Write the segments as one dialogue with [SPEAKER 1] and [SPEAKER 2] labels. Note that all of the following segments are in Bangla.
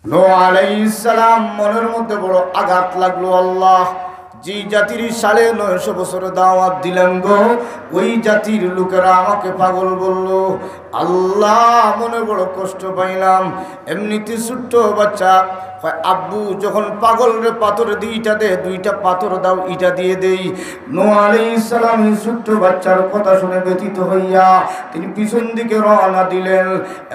[SPEAKER 1] নূহ আলাইহিস সালাম মনের মধ্যে বড় আঘাত লাগলো। আল্লাহ, যে জাতির 950 বছর দাওয়াত দিলাম গো, ওই জাতির লোকেরা আমাকে পাগল বলল। আল্লাহ, মনে বড় কষ্ট পাইলাম। এমনিতে ছোট্ট বাচ্চা আব্বু যখন পাগল রে পাথর দুইটা দে, দুইটা পাথর দাও, ইটা দিয়ে দেই। নূহ আলাইহিস সালাম ছোট্ট বাচ্চার কথা শুনে ব্যথিত হইয়া তিনি পিছন দিকে রওনা দিলেন।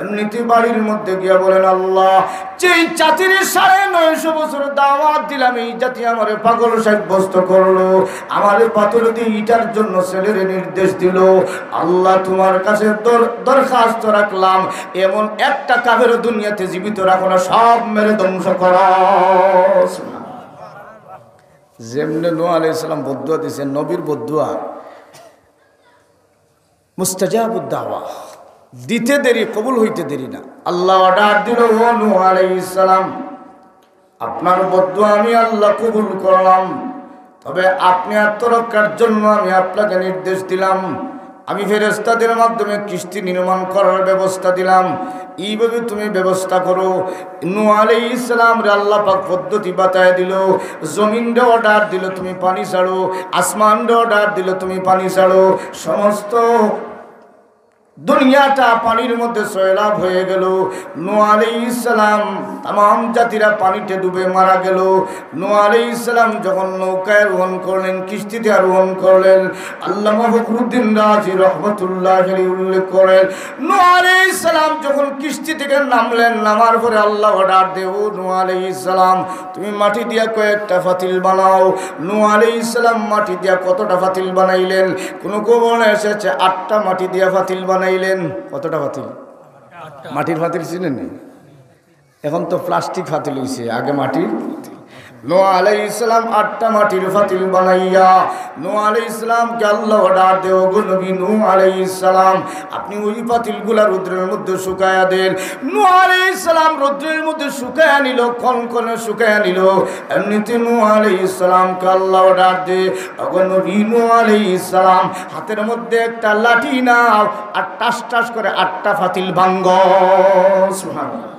[SPEAKER 1] এমনিতে বাড়ির মধ্যে গিয়া বলেন, আল্লাহ, যেই জাতির 950 বছর দাওয়াত দিলাম, এই জাতি আমারে পাগল সাব্যস্ত করলো, আমারে পাথর দিয়ে ইটার জন্য ছেলের নির্দেশ দিল। আল্লাহ, তোমার কাছে দরখাস্ত রাখলাম, এমন একটা কাফের দুনিয়াতে জীবিত রাখো না, সব মেরে ধ্বংস করো। যেমনে নূহ আলাইহিস সালাম বদুয়া দিয়েছেন, নবীর বদুয়া মুস্তাজাবুদ দাওয়া, দিতে দেরি কবুল হইতে দেরি না। আল্লাহ অর্ডার দিল, ও নূহ আলাইহিস সালাম, আপনার বদুয়া আমি আল্লাহ কবুল করলাম, তবে আপনি আত্মরক্ষার জন্য আমি আপনাকে নির্দেশ দিলাম, আমি ফেরেশতাদের মাধ্যমে কিস্তি নির্মাণ করার ব্যবস্থা দিলাম, এইভাবে তুমি ব্যবস্থা করো। নূহ আলাইহিস সালাম রে আল্লাহ পাক পদ্ধতি বাতায় দিল। জমিনরে অর্ডার দিল, তুমি পানি ছাড়ো। আসমানরে অর্ডার দিল, তুমি পানি ছাড়ো। সমস্ত দুনিয়াটা পানির মধ্যে সয়লাব হয়ে গেল। নূহ আলাইহিস সালাম तमाम জাতিরা পানিতে ডুবে মারা গেল। নূহ আলাইহিস সালাম যখন নৌকায় আরোহণ করলেন, কিস্তিতে আরোহণ করলেন, আল্লামা ফখরুদ্দিন রাজি রহমাতুল্লাহি আলাইহি উল্লেখ করেন, নূহ আলাইহিস সালাম যখন কিস্তি থেকে নামলেন, নামার পরে আল্লাহ অর্ডার দেও, নূহ আলাইহিস সালাম তুমি মাটি দিয়া কয়েকটা ফাতিল বানাও। নূহ আলাইহিস সালাম মাটি দিয়া কতটা ফাতিল বানাইলেন? কোন কোন এসেছে 8টা মাটি দিয়া ফাতিল বানাইলেন। কতটা ফাতিল? মাটির ফাতিল চিনেন? এখন তো প্লাস্টিক ফাতিল হইছে, আগে মাটির। নূহ আলাইহিস সালাম 8টা মাটির ফাতিল বানাইয়া নূহ আলাইহিস সালামকে আল্লাহ অর্ডার দেও, গো নবী নূহ আলাইহিস সালাম আপনি ওই ফাতিলগুলা রৌদ্রের মধ্যে শুকায়া দেন। নূহ আলাইহিস সালাম রৌদ্রের মধ্যে শুকায়া নিল, কনকনে শুকায়া নিল। এমনিতে নূহ আলাইহিস সালামকে আল্লাহ অর্ডার দে, গো নবী নূহ আলাইহিস সালাম হাতের মধ্যে একটা লাঠি নাও, আর টাস টাস করে 8টা ফাতিল ভাঙ্গো। সুবহানাল্লাহ।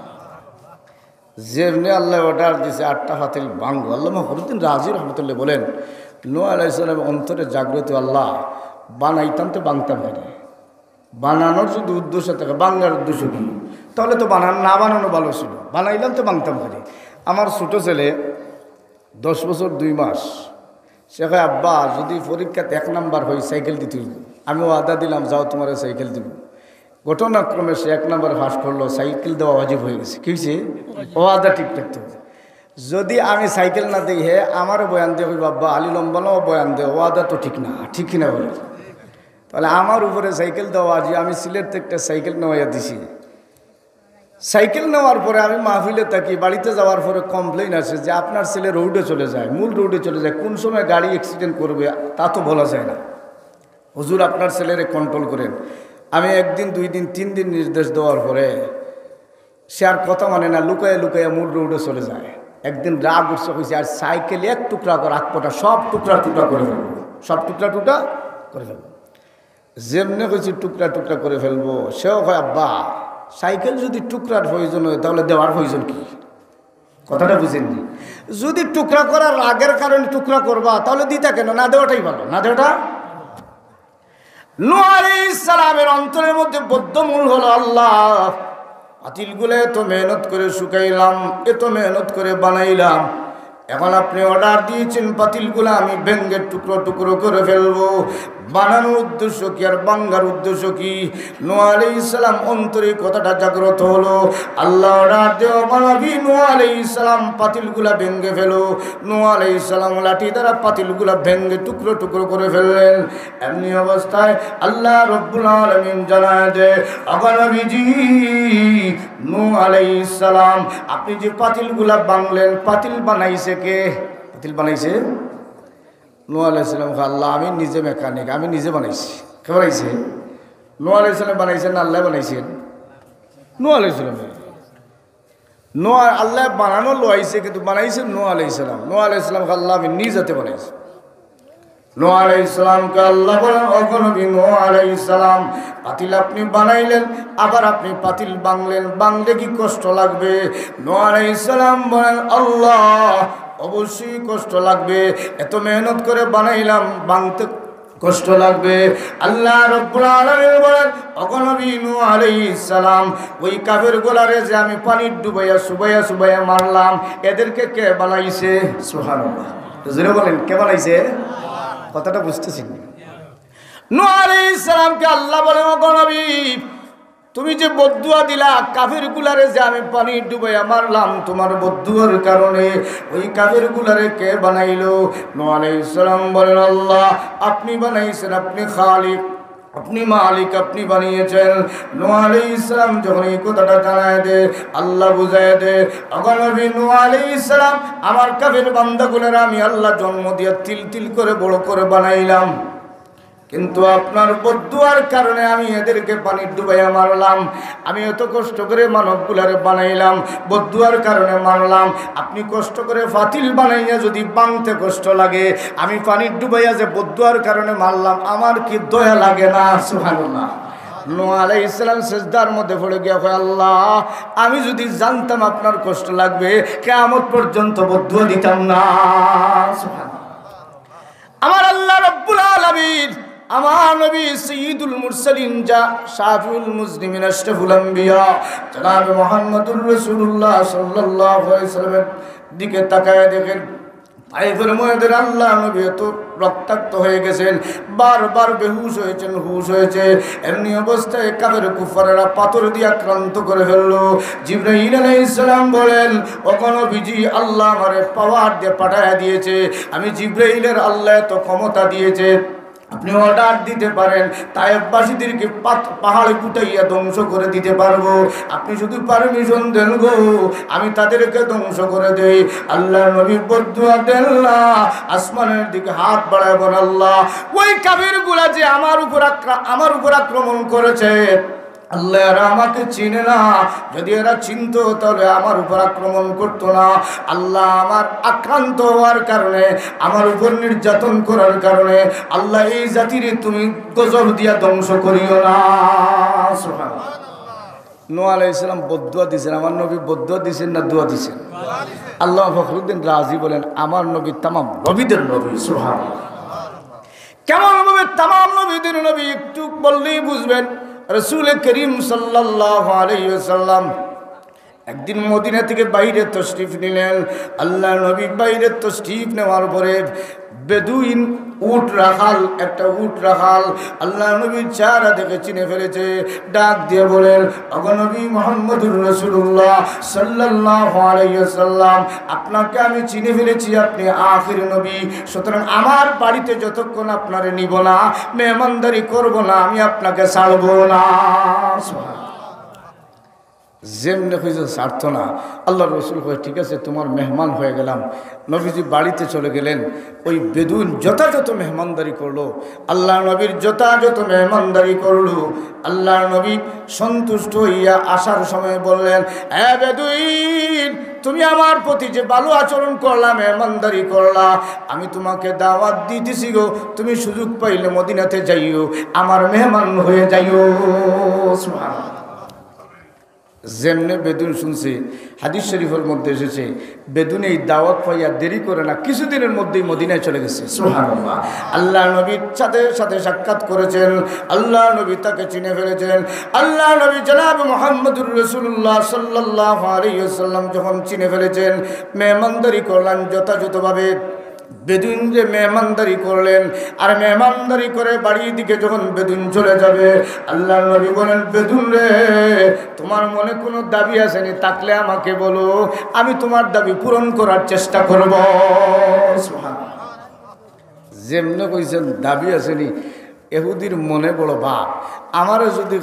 [SPEAKER 1] যেমনি আল্লাহ অর্ডার দিয়েছে 8টা ফাতিল ভাঙ্গো। আল্লামা ফখরুদ্দিন রাজি রহমতুল্লাহ বলেন, নূহ আলাইহিস সালামের অন্তরে জাগ্রত, আল্লাহ বানাইতাম তো বাংতাম না, বানানোর যদি উদ্দেশ্য থাকে, বাংলার উদ্দেশ্য কি? তাহলে তো না বানানো ভালো ছিল, বানাইলাম তো বাংতাম খালি। আমার ছোটো ছেলে 10 বছর 2 মাস, সে কয় আব্বা যদি পরীক্ষাতে 1 নাম্বার হই সাইকেল দিতে। আমি ওয়াদা দিলাম, যাও তোমার সাইকেল দিব। ঘটনাক্রমে সে 1 নাম্বার পাস করলো, সাইকেল দেওয়া ওয়াজিব হয়ে গেছে। কি হয়েছে? ওয়াদা ঠিক রাখতে হবে। যদি আমি সাইকেল না দিই, হে আমারও বয়ান দিয়ে ওই বাবা আলী লম্বানাও বয়ান দে, ওয়াদা তো ঠিক না, ঠিক কিনা বলে? তাহলে আমার উপরে সাইকেল দেওয়া আজি, আমি সিলেট থেকে একটা সাইকেল নেওয়া দিছি। সাইকেল নেওয়ার পরে আমি মাহফিলে থাকি, বাড়িতে যাওয়ার পরে কমপ্লেইন আসে যে আপনার ছেলে রোডে চলে যায়, মূল রোডে চলে যায়, কোন সময় গাড়ি অ্যাক্সিডেন্ট করবে তা তো বলা যায় না। হুজুর আপনার ছেলেরে কন্ট্রোল করেন। আমি 1 দিন 2 দিন 3 দিন নির্দেশ দেওয়ার পরে সে আর কথা মানে না, লুকায় লুকায় মূল রোডে চলে যায়। একদিন রাগ উৎসব হয়েছে, আর সাইকেল 1 টুকরা করে আকপটা সব টুকরা টুকরা করে ফেলবো, সব টুকরা টুকরা করে ফেলবো। যেমনি হয়েছে টুকরা টুকরা করে ফেলবো, সেও হয় আব্বা সাইকেল যদি টুকরার প্রয়োজন হয় তাহলে দেওয়ার প্রয়োজন কি? কথাটা বুঝেননি? যদি টুকরা করার রাগের কারণে টুকরা করবা, তাহলে দিতা কেন? না দেওয়াটাই ভালো, না দেওয়াটা। নূহ আলাইহিস সালামের অন্তরের মধ্যে বদ্ধমূল হলো, আল্লাহ পাতিলগুলো এত মেহনত করে শুকাইলাম, এত মেহনত করে বানাইলাম, এখন আপনি অর্ডার দিয়েছেন পাতিলগুলো আমি ভেঙ্গে টুকরো টুকরো করে ফেলবো। বানানোর উদ্দেশ্য কি আর বাঙ্গার উদ্দেশ্য কি? নূহ আলাইহিস সালাম অন্তরে কথাটা জাগ্রত হলো। আল্লাহ অর্ডার দেওয়া বানাবি, নূহ আলাইহিস সালাম পাতিলগুলা ভেঙ্গে ফেলো। নূহ আলাইহিস সালাম লাঠি দ্বারা পাতিলগুলা ভেঙ্গে টুকরো টুকরো করে ফেললেন। এমনি অবস্থায় আল্লাহ রব্বুল আলামিন জানায় যে, আগা নবীজি নূহ আলাইহিস সালাম আপনি যে পাতিলগুলা ভাঙলেন, পাতিল বানাইছে কে? পাতিল বানাইছে নূহ আলাইহিস সালাম। আল্লাহ আমি নিজে মেকানিক, আমি নিজে বানাইছি। কে বানাইছে? নূহ আলাইহিস সালাম বানাইছেন না আল্লাহ বানাইছেন? নূহ আলাইহিস সালাম। নূহ আল্লাহ বানানো লোয়াইছে, কিন্তু বানাইছেন নূহ আলাইহিস সালাম। নূহ আলাইহিস সালাম আল্লাহ আমি নিজ হাতে বানাইছি। নূহ আলাইহিস সালামকে আল্লাহ বলেন, ওগো নবী নূহ আলাইহিস সালাম, পাতিল আপনি বানাইলেন, আবার আপনি পাতিল বাংলেন, বাংলে কি কষ্ট লাগবে? নূহ আলাইহিস সালাম বলেন, আল্লাহ অবশ্যই কষ্ট লাগবে, এত মেহনত করে বানাইলাম, বাংতে কষ্ট লাগবে। আল্লাহ রাব্বুল আলামিন বলেন, ওগো নবী নূহ আলাইহিস সালাম, ওই কাফের গোলারে যে আমি পানির ডুবাইয়া সুবাইয়া মারলাম, এদেরকে কে বানাইছে? সুবহানাল্লাহ, জোরে বলেন, কে বানাইছে? কথাটা বুঝতেছেন? নূহ আলাইহিস সালামকে আল্লাহ বলেন, ওগো নবী, তুমি যে বদদুয়া দিলা কাফের গুলারে যে আমি পানি ডুবাইয়া মারলাম, তোমার বদদুয়ার কারণে ওই কাফের গুলারে কে বানাইলো? নূহ আলাইহিস সালাম বলেন, আল্লাহ আপনি বানাইছেন, আপনি খালিক, আপনি মালিক, আপনি বানিয়েছেন। নূহ আলাইহিস সালাম যখন এই কথাটা জানায় দে, আল্লাহ বুঝায় দে, ওগো নবী নূহ আলাইহিস সালাম, আমার কাফের বান্দাগুলোরা আমি আল্লাহ জন্ম দিয়ে তিল তিল করে বড় করে বানাইলাম, কিন্তু আপনার বদদুয়ার কারণে আমি এদেরকে পানি ডুবাইয়া মারলাম। আমি এত কষ্ট করে মানবগুলারে বানাইলাম, বদদুয়ার কারণে মারলাম। আপনি কষ্ট করে ফাতিল বানাইয়া যদি বাংতে কষ্ট লাগে, আমি পানি ডুবাইয়া যে বদদুয়ার কারণে মারলাম, আমার কি দয়া লাগে না? সুবহানাল্লাহ। নূহ আলাইহিস সালাম সিজদার মধ্যে পড়ে গিয়া কয়, আল্লাহ আমি যদি জানতাম আপনার কষ্ট লাগবে, কিয়ামত পর্যন্ত বদদুয়া দিতাম না। সুবহানাল্লাহ। আমার আল্লাহ রাব্বুল আলামিন আমার নবী সাইয়্যিদুল মুরসালিন, যা শাফিউল মুসলিমিন, আশরাফুল আম্বিয়া জনাব মুহাম্মদুর রাসূলুল্লাহ সাল্লাল্লাহু আলাইহি সাল্লামের দিকে তাকায় দেখেন, তাইফের ময়দানে আল্লাহ নবী তো রক্তাক্ত হয়ে গেছেন, বারবার বেহুশ হয়েছেন, হুশ হয়েছে। এমনি অবস্থায় কাফের কুফারেরা পাথর দিয়ে আক্রান্ত করে ফেললো। জিবরাইল আলাইহিস সালাম বলেন, ওগো নবীজি, আল্লাহ আমারে পাওয়ার দিয়ে পাঠায়া দিয়েছে, আমি জিবরাইলের আল্লাহ তো ক্ষমতা দিয়েছে, আপনি অর্ডার দিতে পারেন, তায়েফবাসীদেরকে পাহাড়ে কুটাইয়া ধ্বংস করে দিতে পারবো, আপনি শুধু পারমিশন দেন গো, আমি তাদেরকে ধ্বংস করে দেই। আল্লাহ নবী বদদুয়া দেন না, আসমানের দিকে হাত বাড়ায় বলেন, আল্লাহ ওই কাফিরগুলা যে আমার উপর আক্রমণ করেছে, আল্লাহ এরা আমাকে চিনে না, যদি এরা চিনতো তাহলে আমার উপর আক্রমণ করতো না। আল্লাহ আমার আক্রান্ত হওয়ার কারণে, আমার উপর নির্যাতন করার কারণে, আল্লাহ এই জাতির তুমি গজব দিয়া ধ্বংস করিও না। সুবহানাল্লাহ। নূহ আলাইহিস সালাম বদদুয়া দিয়েছেন, আমার নবী বদদুয়া দিয়েছেন না দোয়া দিয়েছেন? আল্লাহ ফখরুদ্দিন রাজি বলেন, আমার নবী তামাম নবীদের নবী। সুবহানাল্লাহ। কেমন ভাবে তামাম নবীদের নবী একটু বললেই বুঝবেন। রাসূল করিম সাল্লাল্লাহু আলাইহি ওয়াসাল্লাম একদিন মদিনা থেকে বাইরে তশরিফ নিলেন। আল্লাহ নবী বাইরে তশরিফ নেওয়ার পরে বেদুইন একটা উট রাখাল আল্লাহ নবীর চেহারা দেখে চিনে ফেলেছে। ডাক দিয়ে বলেন, ওগো নবী মুহাম্মদুর রাসূলুল্লাহ সাল্লাল্লাহু আলাইহি ওয়াসাল্লাম, আপনাকে আমি চিনে ফেলেছি, আপনি আখির নবী, সুতরাং আমার বাড়িতে যতক্ষণ আপনারে নিব না, মেহমানদারি করব না, আমি আপনাকে ছাড়ব না। যেমনি হয়েছে ছাড়ত না। আল্লাহ রসুল কয়ে, ঠিক আছে, তোমার মেহমান হয়ে গেলাম। নবীজি বাড়িতে চলে গেলেন। ওই বেদুইন যথাযথ মেহমানদারি করলো, আল্লাহ নবীর যথাযথ মেহমানদারি করলো। আল্লাহ নবী সন্তুষ্ট হইয়া আসার সময় বললেন, হ্যাঁ বেদুইন, তুমি আমার প্রতি যে ভালো আচরণ করলা, মেহমানদারি করলা, আমি তোমাকে দাওয়াত দিতেছি গো, তুমি সুযোগ পাইলে মদিনাতে যাইও, আমার মেহমান হয়ে যাইও। সুবহানাল্লাহ। যেমনে বেদুন শুনছে, হাদিস শরীফের মধ্যে এসেছে, বেদুন এই দাওয়াত পাইয়া দেরি করে না, কিছুদিনের মধ্যেই মদিনায় চলে গেছে। সুবহানাল্লাহ। আল্লাহ নবীর সাথে সাথে সাক্ষাৎ করেছেন, আল্লাহ নবী তাকে চিনে ফেলেছেন। আল্লাহ নবী জনাব মুহাম্মদুর রাসূলুল্লাহ সাল্লাল্লাহু আলাইহি ওয়াসাল্লাম যখন চিনে ফেলেছেন, মেহমানদারি করলেন যথাযথভাবে। বেদুইন যে মেহমানদারি করলেন, আর মেহমানদারি করে বাড়ির দিকে যখন বেদুইন চলে যাবে, আল্লাহ নবী বলেন, বেদুইন রে, তোমার মনে কোনো দাবি আসেনি, থাকলে আমাকে বলো, আমি তোমার দাবি পূরণ করার চেষ্টা করব। যেমনে কইছেন দাবি আসেনি, এহুদির মনে বড় ভাব, আমারও যদি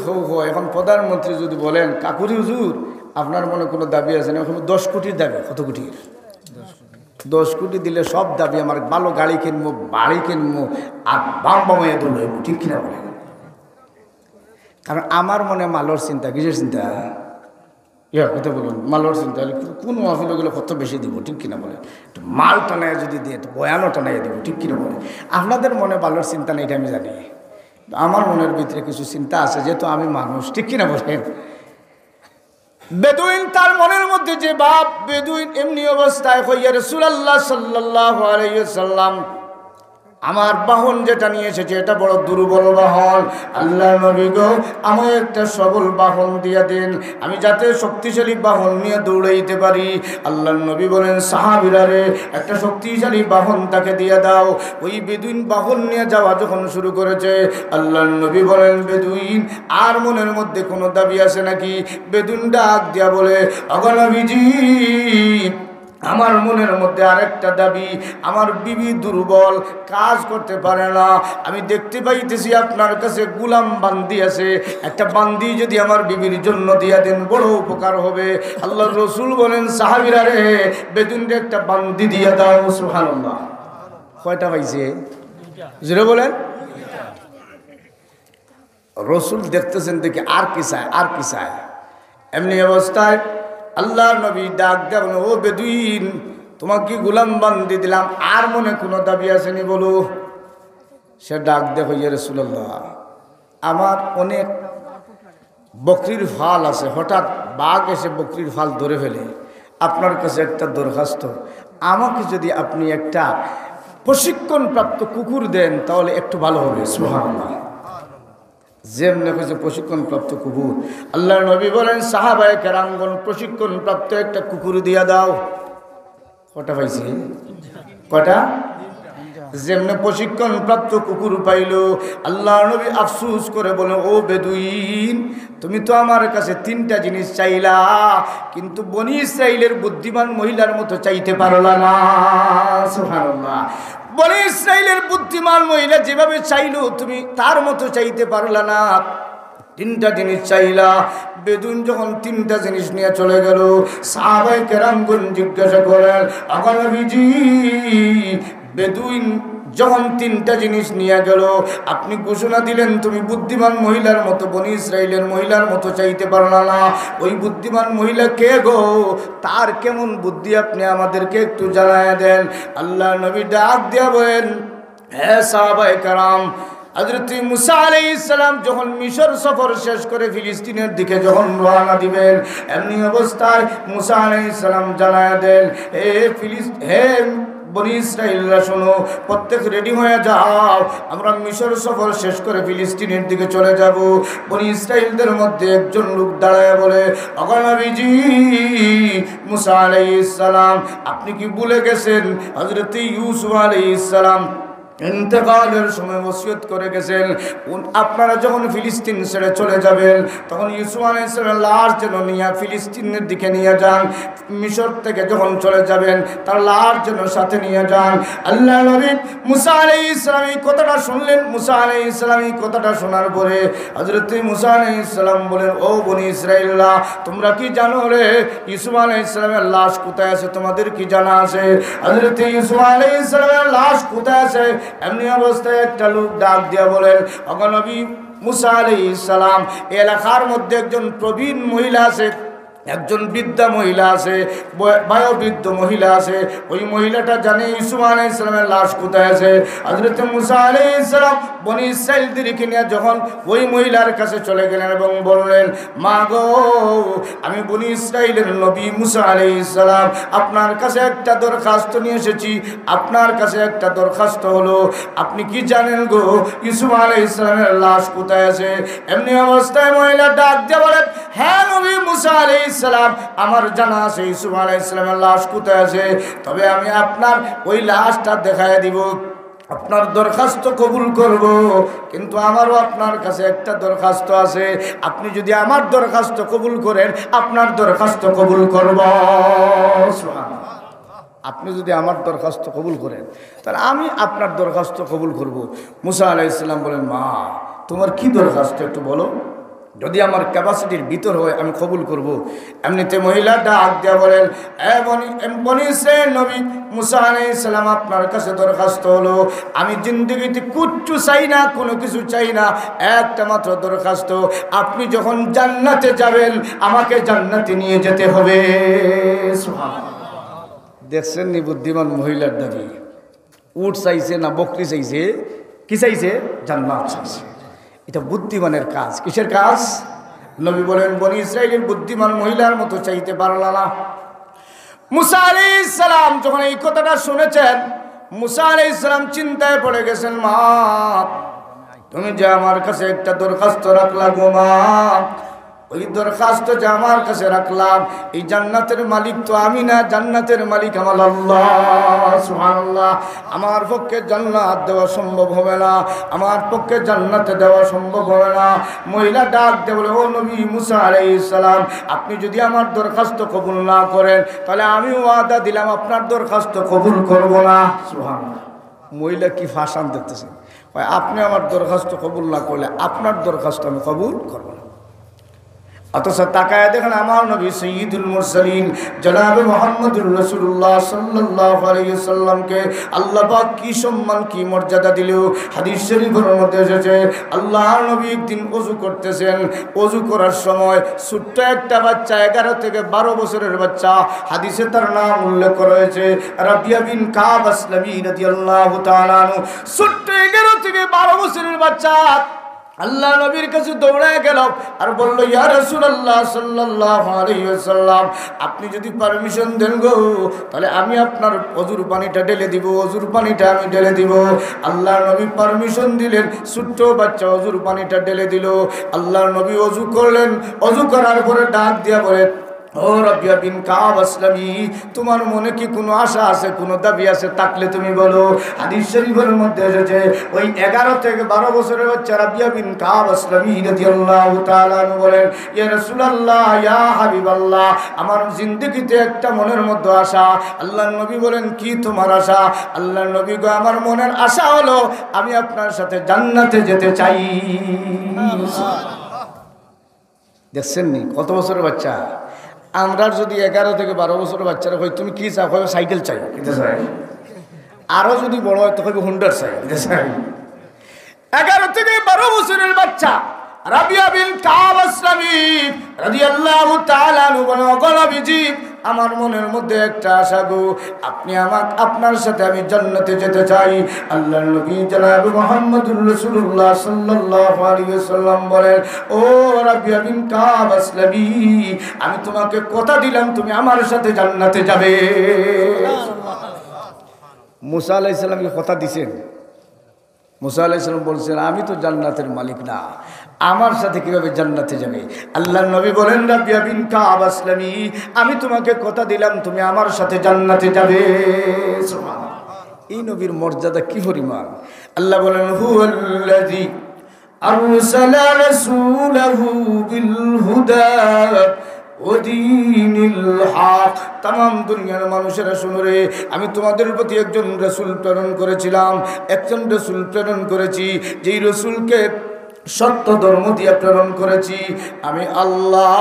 [SPEAKER 1] এখন প্রধানমন্ত্রী যদি বলেন, কাকুরি হুজুর আপনার মনে কোনো দাবি আসেনি, এখন 10 কোটির দাবি। কত কোটির? 10 কোটি দিলে সব দাবি, আমার ভালো গাড়ি কিনবো, বাড়ি কিনবো, আর বাম বামাইয়া দৌড় হইব, ঠিক কিনা বলেন? কারণ আমার মনে মালোর চিন্তা, কিসের চিন্তা? কথা বলুন মালের চিন্তা হলে কোন মাহফিল গেলে কত বেশি দিব ঠিক কিনা বলে, একটু মাল টানাই যদি দিয়ে একটু বয়ানও টানাই দিব ঠিক কিনা বলে। আপনাদের মনে ভালোর চিন্তা নেই এটা আমি জানি, আমার মনের ভিতরে কিছু চিন্তা আছে যেহেতু আমি মানুষ ঠিক কিনা বলেন। বেদুইন তার মনের মধ্যে যে বাপ, বেদুইন এমনি অবস্থায় কইয়া রাসূলুল্লাহ সাল্লাল্লাহু আলাইহি ওয়াসাল্লাম আমার বাহন যেটা নিয়ে এসেছে এটা বড় দুর্বল বাহন, আল্লাহ নবী গো আমার একটা সবল বাহন দিয়া দেন, আমি যাতে শক্তিশালী বাহন নিয়ে দৌড়াইতে পারি। আল্লাহ নবী বলেন সাহাবীরা রে একটা শক্তিশালী বাহন তাকে দিয়ে দাও। ওই বেদুইন বাহন নিয়ে যাওয়া যখন শুরু করেছে আল্লাহ নবী বলেন বেদুইন আর মনের মধ্যে কোনো দাবি আছে নাকি? বেদুইন ডাক দিয়া বলে ওগো নবীজি আমার মনের মধ্যে আরেকটা দাবি, আমার বিবি দুর্বল কাজ করতে পারে না, আমি দেখতে পাইতেছি আপনার কাছে গোলাম বান্দি আছে, একটা বান্দি যদি আমার বিবির জন্য দিয়া দেন বড় উপকার হবে। আল্লাহর রাসূল বলেন সাহাবীরা রে বেদুইনকে একটা বান্দি দিয়া দাও। সুবহানাল্লাহ। কয়টা পাইছে? জোরে বলেন। রাসূল দেখতেছেন দেখে আর কি চায়, আর কি চায়। এমনি অবস্থায় আল্লাহর নবী ডাক দেন ও বেদুইন তোমাকে গোলাম বান্দি দিলাম আর মনে কোনো দাবি আসেনি বলো। সে ডাক দেখো ইয়া রাসূলুল্লাহ আমার অনেক বকরির ফাল আছে, হঠাৎ বাঘ এসে বকরির ফাল ধরে ফেলে, আপনার কাছে একটা দরখাস্ত, আমাকে যদি আপনি একটা প্রশিক্ষণপ্রাপ্ত কুকুর দেন তাহলে একটু ভালো হবে। সুবহানাল্লাহ। যেমনি কইছে প্রশিক্ষণপ্রাপ্ত কুকুর, আল্লাহর নবী বলেন সাহাবায়ে কেরামগণ প্রশিক্ষণপ্রাপ্ত একটা কুকুর দিয়া দাও। কটা পাইছে? কটা? যেমনি প্রশিক্ষণপ্রাপ্ত কুকুর পাইল আল্লাহর নবী আফসোস করে বলেন ও বেদুইন তুমি তো আমার কাছে তিনটা জিনিস চাইলা কিন্তু বনি ইসরাইলের বুদ্ধিমান মহিলার মতো চাইতে পারলা না। সুবহানাল্লাহ। বনি ইসরাইলের বুদ্ধিমান মহিলা যেভাবে চাইলো তুমি তার মতো চাইতে পারলা না, তিনটা জিনিস চাইলা। বেদুইন যখন তিনটা জিনিস নিয়ে চলে গেল সাহাবায়ে কেরামগণ জিজ্ঞাসা করেন ওগো নবীজি বেদুইন যখন তিনটা জিনিস নিয়ে গেল আপনি ঘোষণা দিলেন তুমি বুদ্ধিমান মহিলার মতো বনি ইসরাইলের মহিলার মতো চাইতে পারলা না, ওই বুদ্ধিমান মহিলা কে গো, তার কেমন বুদ্ধি আপনি আমাদেরকে একটু জানায় দেন। আল্লাহ নবী ডাক দিয়া বলেন হে সাহাবায়ে কেরাম হযরত মুসা আলাইহিস সালাম যখন মিশর সফর শেষ করে ফিলিস্তিনের দিকে যখন রওনা দিবেন এমনি অবস্থায় মুসা আলাইহিস সালাম জানায় দেন হে বনি ইসরাইলরা শোনো প্রত্যেক রেডি হয়ে যাও, আমরা মিশর সফর শেষ করে ফিলিস্তিনের দিকে চলে যাব। বনি ইসরাইলদের মধ্যে একজন লোক দাঁড়ায় বলে ওগো নবীজি মুসা আলাইহিস সালাম আপনি কি ভুলে গেছেন হযরত ইউসুফ আলাইহিস সালাম ইন্তেকালের সময় ওসিয়ত করে গেছেন আপনারা যখন ফিলিস্তিন ছেড়ে চলে যাবেন তখন ইউসুফ আলাইহিস সালামের লাশ যেন নিয়ে ফিলিস্তিনের দিকে নিয়ে যান, মিশর থেকে যখন চলে যাবেন তার লাশ যেন সাথে নিয়ে যান। আল্লাহ নবী মুসা আলাইহিস সালাম এই কথাটা শুনলেন। মুসা আলাইহিস সালাম এই কথাটা শোনার পরে হযরত মুসা আলাইহিস সালাম বলেন ও বনি ইসরাইলরা তোমরা কি জানো রে ইউসুফ আলাইহিস সালামের লাশ কোথায় আছে? তোমাদের কি জানা আছে হযরত ইউসুফ আলাইহিস সালামের লাশ কোথায় আছে? এমনি অবস্থায় একটা লোক ডাক দিয়া বলেন ওগো নবী মুসা আলাইহিস সালাম এলাকার মধ্যে একজন প্রবীণ মহিলা আছে, একজন বৃদ্ধা মহিলা আছে, বয়োবৃদ্ধ মহিলা আছে, ওই মহিলাটা জানে ইউসুফ আলাইহিস সালামের লাশ কোথায় আছে। হযরত মুসা আলাইহিস সালাম বনি ইসরাইলদেরকে নিয়ে যখন ওই মহিলার কাছে চলে গেলেন এবং বললেন মা গো আমি বনি ইসরাইলের নবী মুসা আলাইহিস সালাম আপনার কাছে একটা দরখাস্ত নিয়ে এসেছি, আপনার কাছে একটা দরখাস্ত হলো আপনি কি জানেন গো ইউসুফ আলাইহিস সালামের লাশ কোথায় আছে? এমনি অবস্থায় মহিলা ডাক দিয়ে বলেন হ্যাঁ নবী মুসা আলাইহিস সালাম আমার জানা আছে ইউসুফ আলাইহিস সালামের লাশ কোথায় আছে, তবে আমি আপনার ওই লাশটা দেখায় দিব, আপনার দরখাস্ত কবুল করব, কিন্তু আমারও আপনার কাছে একটা দরখাস্ত আছে, আপনি যদি আমার দরখাস্ত কবুল করেন আপনার দরখাস্ত কবুল করব। আপনি যদি আমার দরখাস্ত কবুল করেন তাহলে আমি আপনার দরখাস্ত কবুল করব। মুসা আলাইহিস সালাম বলেন মা তোমার কি দরখাস্ত একটু বলো। যদি আমার ক্যাপাসিটির ভিতর হয় আমি কবুল করব। এমনিতে মহিলা ডাক দেয়া বলেন, বনি ইসরাইল নবী মুসা আলাইহিস সালাম আপনার কাছে দরখাস্ত হলো, আমি জিন্দেগিতে কিচ্ছু চাই না, কোনো কিছু চাই না, একটা মাত্র দরখাস্ত, আপনি যখন জান্নাতে যাবেন আমাকে জান্নাতে নিয়ে যেতে হবে। সুবহানাল্লাহ। দেখছেন নি বুদ্ধিমান মহিলার দাবি? উট চাইছে না বকরি চাইছে? কি চাইছে? জান্নাত চাইছে। এটা বুদ্ধিমানের কাজ। কিসের কাজ? নবী বলেন বনি ইসরাইলের বুদ্ধিমান মহিলার মতো চাইতে পারলা না। মুসা আলাইহিস সালাম যখন এই কথাটা শুনেছেন, মুসা আলাইহিস সালাম চিন্তায় পড়ে গেছেন। মা, তুমি যে আমার কাছে একটা দরখাস্ত রাখলা গো মা, ওই দরখাস্ত যে আমার কাছে রাখলাম, এই জান্নাতের মালিক তো আমি না, জান্নাতের মালিক আমার আল্লাহ। সুবহানাল্লাহ। আমার পক্ষে জান্নাত দেওয়া সম্ভব হবে না, আমার পক্ষে জান্নাতে দেওয়া সম্ভব হবে না। মহিলা ডাক দিয়ে বলে, ও নবী মুসা আলাইহিস সালাম, আপনি যদি আমার দরখাস্ত কবুল না করেন তাহলে আমি ওয়াদা দিলাম আপনার দরখাস্ত কবুল করব না। সুবহানাল্লাহ। মহিলা কি ফাঁসান দেখতেছেন, আপনি আমার দরখাস্ত কবুল না করলে আপনার দরখাস্ত আমি কবুল করব না। অথচ তাকায় দেখেন আমার নবী সাইয়্যিদুল মুরসালিন জনাবে মুহাম্মদুর রাসূলুল্লাহ সাল্লাল্লাহু আলাইহি ওয়াসাল্লামকে আল্লাহ পাক কি সম্মান কি মর্যাদা দিল। হাদিস শরীফের মধ্যে এসেছে, আল্লাহর নবী একদিন ওযু করতেছেন, ওযু করার সময় ছোট্ট একটা বাচ্চা, 11 থেকে 12 বছরের বাচ্চা, হাদিসে তার নাম উল্লেখ করা হয়েছে রাবিয়া বিন কাব আসলামী রাদিয়াল্লাহু তাআলা আনহু। ছোট্ট 11 থেকে 12 বছরের বাচ্চা আল্লাহ নবীর কাছে দৌড়ায় গেল আর বলল, ইয়া রাসূলুল্লাহ সাল্লাল্লাহু আলাইহি ওয়াসাল্লাম, আপনি যদি পারমিশন দেন গো তাহলে আমি আপনার ওযুর পানিটা ঢেলে দিব, ওযুর পানিটা আমি ঢেলে দিব। আল্লাহর নবী পারমিশন দিলেন, ছোট্ট বাচ্চা ওযুর পানিটা ঢেলে দিল। আল্লাহর নবী ওযু করলেন, ওযু করার পরে ডাক দিয়া বলেন, ও রাবিয়া বিন কাব আসলামী, তোমার মনে কি কোনো আশা আছে, কোনো দাবি আছে? থাকলে তুমি বলো। হাদিস শরীফের মধ্যে এসেছে ওই 11 থেকে 12 বছরের বাচ্চা রাবিয়া বিন কাব আসলামী রাদিয়াল্লাহু তাআলা আনহু বলেন, ইয়া রাসূলুল্লাহ, ইয়া হাবিবাল্লাহ, আমার জিন্দেগিতে একটা মনের মধ্যে আশা। আল্লাহর নবী বলেন, কি তোমার আশা? আল্লাহর নবী গো, আমার মনের আশা হলো আমি আপনার সাথে জান্নাতে যেতে চাই। দেখছেন নি কত বছরের বাচ্চা? আমরা যদি 11 থেকে 12 বছরের বাচ্চারা কই তুমি কি চাও, সাইকেল চাই, কিনতে চাই। আরো যদি বড় হয় তো কইবে হুন্ডার চাই, কিনতে চাই। 11 থেকে 12 বছরের বাচ্চা রাবিয়া বিন কাব আসলামী রাদিয়াল্লাহু তাআলা আনহু বলেন, ওগো নবীজি, আমার মনের মধ্যে একটা আশা গো, আপনি আমাকে আপনার সাথে আমি জান্নাতে যেতে চাই। আল্লাহর নবী জনাব মুহাম্মদুর রাসূলুল্লাহ সাল্লাল্লাহু আলাইহি ওয়াসাল্লাম বলেন, ও রাবিয়া বিন কাব আসলামী, আমি তোমাকে কথা দিলাম তুমি আমার সাথে জান্নাতে যাবে। মুসা আলাইহিস সালামকে কথা দিয়েছেন। মুসা আলাইহিস সালাম বলছেন, আমি তো জান্নাতের মালিক না, আমার সাথে কিভাবে জান্নাতে যাবে? আল্লাহর নবী বলেন, রাবিয়া বিন কাব আসলামী, আমি তোমাকে কথা দিলাম তুমি আমার সাথে জান্নাতে যাবে। সুবহানাল্লাহ। এই নবীর মর্যাদা কি পরিমাণ! আল্লাহ বলেন, হুয়াল্লাযী আরসালা রাসূলাহু বিল হুদা ওয়া দীনিল হক। তাম দুনিয়ার মানুষেরা শুনো রে, আমি তোমাদের প্রতি একজন রাসূল প্রেরণ করেছিলাম, একজন রাসূল প্রেরণ করেছি, যেই রাসূলকে সত্য ধর্ম দিয়ে প্রেরণ করেছি আমি আল্লাহ।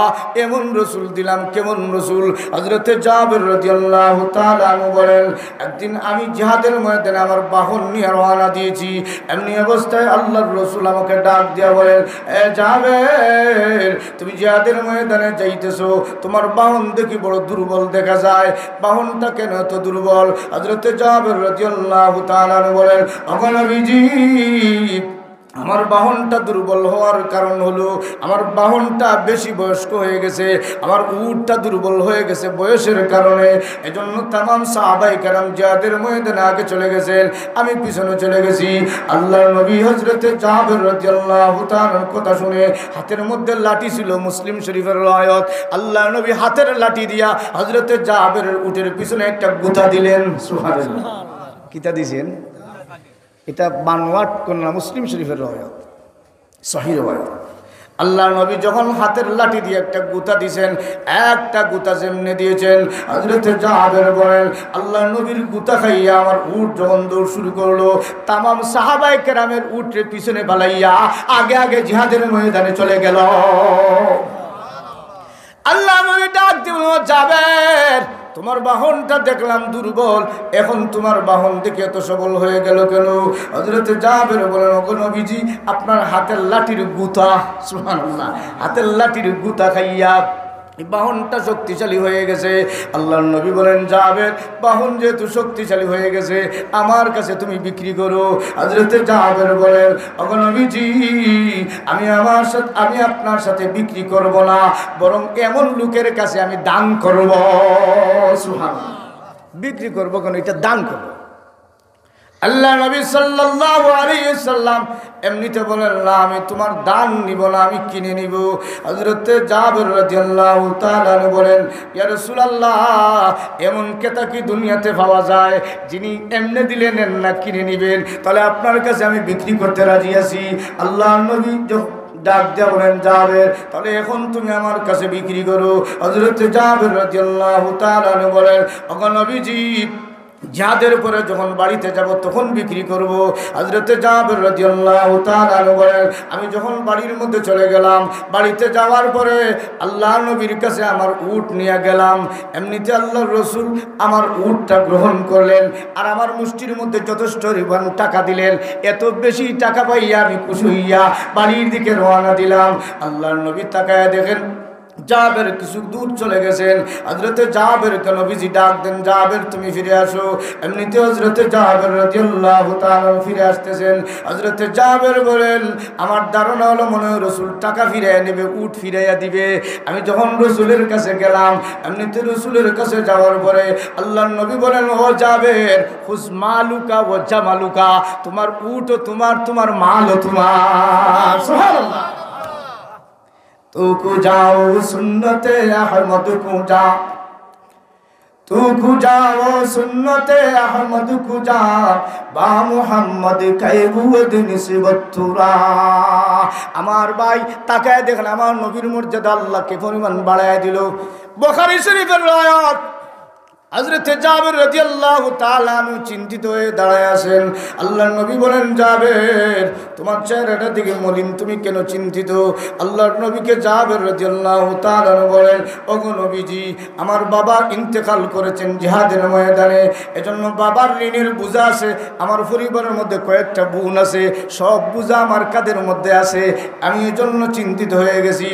[SPEAKER 1] এমন রসুল দিলাম, কেমন রসুল? হযরতে জাবের রাদিয়াল্লাহু তাআলা আনহু বলেন, একদিন আমি জিহাদের ময়দানে আমার বাহন নিয়ে রওনা দিয়েছি, এমনি অবস্থায় আল্লাহর রসুল আমাকে ডাক দিয়া বলেন, এ জাবের, তুমি জিহাদের ময়দানে যাইতেছো, তোমার বাহন দেখি বড় দুর্বল দেখা যায়, বাহনটা কেন এত দুর্বল? হযরতে জাবের রাদিয়াল্লাহু তাআলা আনহু বলেন, ওগো নবীজি, আমার বাহনটা দুর্বল হওয়ার কারণ হলো আমার বাহনটা বেশি বয়স্ক হয়ে গেছে, আমার উটটা দুর্বল হয়ে গেছে বয়সের কারণে। এজন্য তামাম সাহাবায়ে কেরাম জিহাদের ময়দানে আগে চলে গেছেন, আমি পিছনে চলে গেছি। আল্লাহর নবী হযরতে জাবের রাদিয়াল্লাহু তাআলার কথা শুনে, হাতের মধ্যে লাঠি ছিল, মুসলিম শরীফের রওয়ায়াত, আল্লাহর নবী হাতের লাঠি দিয়া হযরতে জাবেরের উটের পিছনে একটা গুঁতা দিলেন। সুবহানাল্লাহ। কিতা দিয়েছেন? এটা বানোয়াট কোন না, মুসলিম শরীফের রওয়ায়াত, সহিহ রওয়ায়াত। আল্লাহ নবী যখন হাতের লাঠি দিয়ে একটা গুতা দিয়েছেন, একটা গুতা যেমনি দিয়েছেন, হযরত জাবের বলেন আল্লাহ নবীর গুতা খাইয়া আমার উট যখন দৌড় শুরু করলো, তামাম সাহাবায়ে কেরামের উটের পিছনে বালাইয়া আগে আগে জিহাদের ময়দানে চলে গেল। আল্লাহ নবী ডাক দিলেন, জাবের তোমার বাহনটা দেখলাম দুর্বল, এখন তোমার বাহন দেখে এত সবল হয়ে গেল কেন? হযরত জাবের বলেন, ওগো নবীজি আপনার হাতের লাঠির গুতা, সুবহানাল্লাহ, হাতের লাঠির গুতা খাইয়া এই বাহনটা শক্তিশালী হয়ে গেছে। আল্লাহর নবী বলেন, জাবের বাহন যেহেতু শক্তিশালী হয়ে গেছে আমার কাছে তুমি বিক্রি করো। হযরত জাবের বলেন, ওগো নবীজি আমি আপনার সাথে বিক্রি করব না, বরং এমন লোকের কাছে আমি দান করব। সুবহানাল্লাহ, বিক্রি করব কেন, এটা দান করব। আল্লাহ নবী সাল্লাল্লাহু আলাইহি সাল্লাম এমনিতে বলেন, না আমি তোমার দান নিব না, আমি কিনে নিব। হযরত জাবের রাদিয়াল্লাহু তাআলা বলেন, ইয়া রাসূলুল্লাহ এমন ক্রেতা কি দুনিয়াতে পাওয়া যায় যিনি এমনি দিলে নেন না, কিনে নেবেন? তাহলে আপনার কাছে আমি বিক্রি করতে রাজি আছি। আল্লাহ নবী ডাক দিয়া বলেন, জাবের তাহলে এখন তুমি আমার কাছে বিক্রি করো। হযরত জাবের রাদিয়াল্লাহু তাআলা বলেন, ওগো নবীজি জিহাদের পরে যখন বাড়িতে যাব তখন বিক্রি করব। হযরত জাবের রাদিয়াল্লাহু তাআলা বলেন, আমি যখন বাড়ির মধ্যে চলে গেলাম, বাড়িতে যাওয়ার পরে আল্লাহর নবীর কাছে আমার উট নিয়ে গেলাম। এমনিতে আল্লাহর রাসূল আমার উটটা গ্রহণ করলেন আর আমার মুষ্টির মধ্যে যথেষ্ট পরিমাণ টাকা দিলেন। এত বেশি টাকা পাইয়া আমি খুশি হইয়া বাড়ির দিকে রওনা দিলাম। আল্লাহর নবী তাকায়া দেখেন জাবের কিছু দূর চলে গেছেন। হযরত জাবেরকে নবীজি ডাক দেন, জাবের তুমি ফিরে আসো। এমনিতে হযরত জাবের রাদিয়াল্লাহু তাআলা ফিরে আসতেছেন। হযরত জাবের বলেন, আমার ধারণা হলো মনে হয় রাসূল টাকা ফিরিয়ে নেবে, উট ফিরাইয়া দিবে। আমি যখন রাসূলের কাছে গেলাম, এমনিতে রাসূলের কাছে যাওয়ার পরে আল্লাহর নবী বলেন, ও জাবের খুস মালুকা ওয়া জামালুকা, তোমার উট ও তোমার মাল ও তোমার। সুবহানাল্লাহ। तू को जाओ सुन्नते अहमद को जा, तू को जाओ सुन्नते अहमद को जा, बा मुहम्मद कैबुद निस्बत तुरा। আমার ভাই তাকায় দেখেন আমার নবীর মর্যাদা আল্লাহ কে পরিমাণ বাড়ায় দিল। বুখারী শরীফের রায়াত, হযরত জাবের রাদিয়াল্লাহু তাআলা আনহু চিন্তিত হয়ে দাঁড়ায় আছেন। আল্লাহর নবী বলেন, জাবের তোমার চেহারাটা দিকে মলিন, তুমি কেন চিন্তিত? আল্লাহর নবীকে জাবের রাদিয়াল্লাহু তাআলা বলেন, ওগো নবীজি আমার বাবা ইন্তেকাল করেছেন জিহাদের ময়দানে, এজন্য বাবার ঋণের বোঝা আছে। আমার পরিবারের মধ্যে কয়েকটা বোন আছে, সব বোঝা আমার কাঁধের মধ্যে আছে, আমি এজন্য চিন্তিত হয়ে গেছি।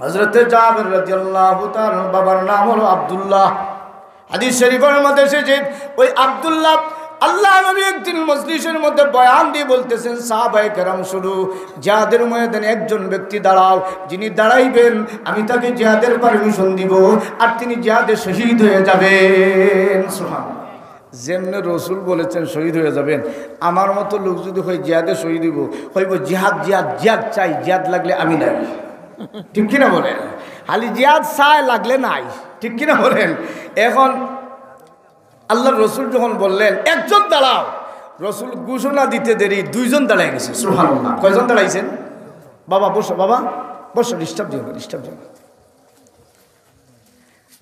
[SPEAKER 1] হযরত জাবের রাদিয়াল্লাহু তাআলা বাবার নাম হলো আব্দুল্লাহ। হাদিস শরীফের মধ্যে এসেছে ওই আব্দুল্লাহ, আল্লাহ নবী একদিন মজলিসের মধ্যে বয়ান দিয়ে বলতেছেন, সাহাবায়ে কেরাম শুধু জিহাদের ময়দানে একজন ব্যক্তি দাঁড়াও, যিনি দাঁড়াইবেন আমি তাকে জিহাদের পারমিশন দিব আর তিনি জিহাদে শহীদ হয়ে যাবেন। সুবহানাল্লাহ। যেমনি রসুল বলেছেন শহীদ হয়ে যাবেন, আমার মতো লোক যদি হয় জিহাদে শহীদ হইব, হইব জিহাদ জিহাদ জিহাদ চাই, জিহাদ লাগলে আমি নাই। ঠিক কিনা বলেন? খালি জিহাদ চাই লাগলে নাই, ঠিক কিনা বলেন? এখন আল্লাহর রসুল যখন বললেন একজন দাঁড়াও, রসুল ঘোষণা দিতে দেরি দুইজন দাঁড়ায় গেছে। সুবহানাল্লাহ। কয়জন দাঁড়াইছেন? বাবা বসো, বাবা বসো, ডিস্টার্ব দিও না, ডিস্টার্ব দিও না।